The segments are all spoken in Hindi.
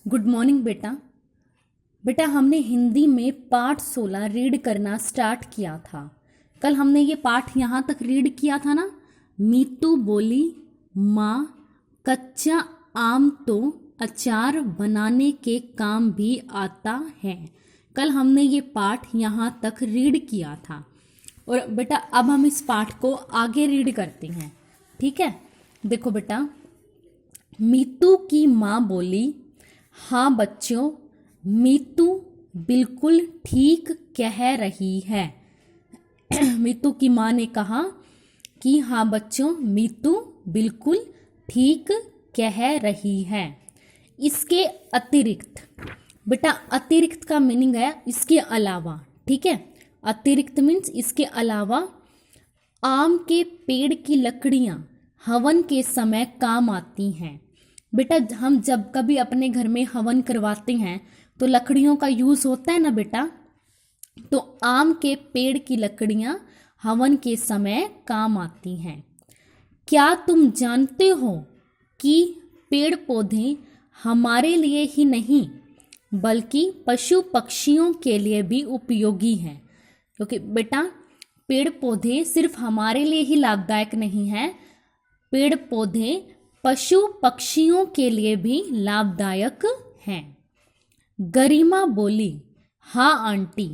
गुड मॉर्निंग बेटा। बेटा हमने हिंदी में पाठ 16 रीड करना स्टार्ट किया था। कल हमने ये पाठ यहाँ तक रीड किया था ना। मीतू बोली, माँ कच्चा आम तो अचार बनाने के काम भी आता है। कल हमने ये पाठ यहाँ तक रीड किया था और बेटा अब हम इस पाठ को आगे रीड करते हैं। ठीक है, देखो बेटा। मीतू की माँ बोली, हाँ बच्चों, मीतू बिल्कुल ठीक कह रही है। मीतू की माँ ने कहा कि हाँ बच्चों, मीतू बिल्कुल ठीक कह रही है। इसके अतिरिक्त, बेटा अतिरिक्त का मीनिंग है इसके अलावा। ठीक है, अतिरिक्त मीन्स इसके अलावा। आम के पेड़ की लकड़ियाँ हवन के समय काम आती हैं। बेटा हम जब कभी अपने घर में हवन करवाते हैं तो लकड़ियों का यूज़ होता है ना बेटा। तो आम के पेड़ की लकड़ियाँ हवन के समय काम आती हैं। क्या तुम जानते हो कि पेड़ पौधे हमारे लिए ही नहीं बल्कि पशु पक्षियों के लिए भी उपयोगी हैं। क्योंकि बेटा पेड़ पौधे सिर्फ हमारे लिए ही लाभदायक नहीं है, पेड़ पौधे पशु पक्षियों के लिए भी लाभदायक हैं। गरिमा बोली, हाँ आंटी,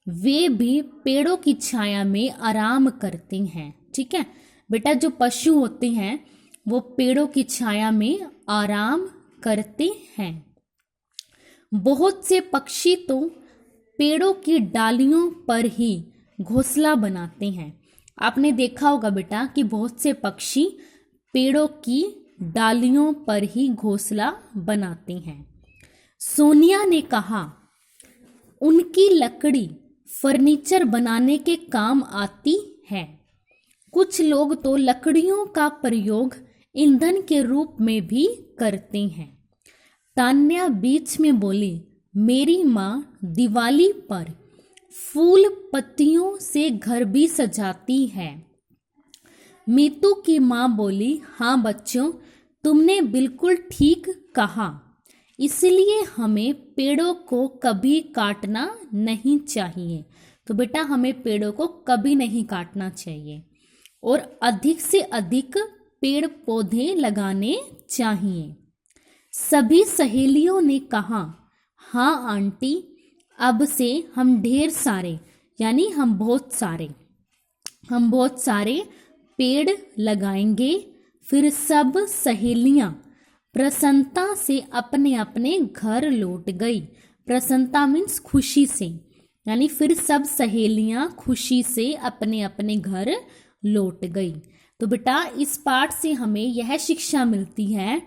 वे भी पेड़ों की छाया में आराम करते हैं। ठीक है बेटा, जो पशु होते हैं वो पेड़ों की छाया में आराम करते हैं। बहुत से पक्षी तो पेड़ों की डालियों पर ही घोंसला बनाते हैं। आपने देखा होगा बेटा कि बहुत से पक्षी पेड़ों की डालियों पर ही घोंसला बनाते हैं। सोनिया ने कहा, उनकी लकड़ी फर्नीचर बनाने के काम आती है। कुछ लोग तो लकड़ियों का प्रयोग ईंधन के रूप में भी करते हैं। तान्या बीच में बोली, मेरी माँ दिवाली पर फूल पत्तियों से घर भी सजाती है। मीतू की माँ बोली, हाँ बच्चों, तुमने बिल्कुल ठीक कहा। इसलिए हमें पेड़ों को कभी काटना नहीं चाहिए। तो बेटा हमें पेड़ों को कभी नहीं काटना चाहिए और अधिक से अधिक पेड़ पौधे लगाने चाहिए। सभी सहेलियों ने कहा, हाँ आंटी, अब से हम ढेर सारे यानी हम बहुत सारे पेड़ लगाएंगे। फिर सब सहेलियां प्रसन्नता से अपने अपने घर लौट गई। प्रसन्नता मीन्स खुशी से, यानी फिर सब सहेलियां खुशी से अपने अपने घर लौट गई। तो बेटा इस पाठ से हमें यह शिक्षा मिलती है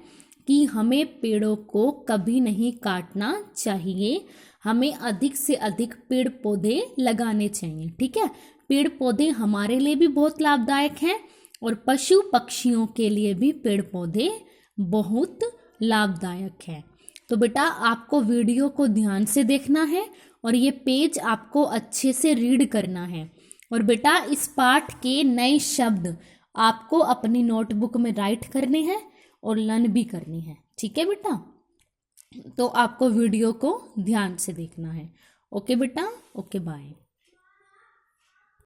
कि हमें पेड़ों को कभी नहीं काटना चाहिए, हमें अधिक से अधिक पेड़ पौधे लगाने चाहिए। ठीक है, पेड़ पौधे हमारे लिए भी बहुत लाभदायक हैं और पशु पक्षियों के लिए भी पेड़ पौधे बहुत लाभदायक है। तो बेटा आपको वीडियो को ध्यान से देखना है और ये पेज आपको अच्छे से रीड करना है। और बेटा इस पाठ के नए शब्द आपको अपनी नोटबुक में राइट करने हैं और लर्न भी करने हैं। ठीक है बेटा, तो आपको वीडियो को ध्यान से देखना है। ओके बेटा, ओके बाय।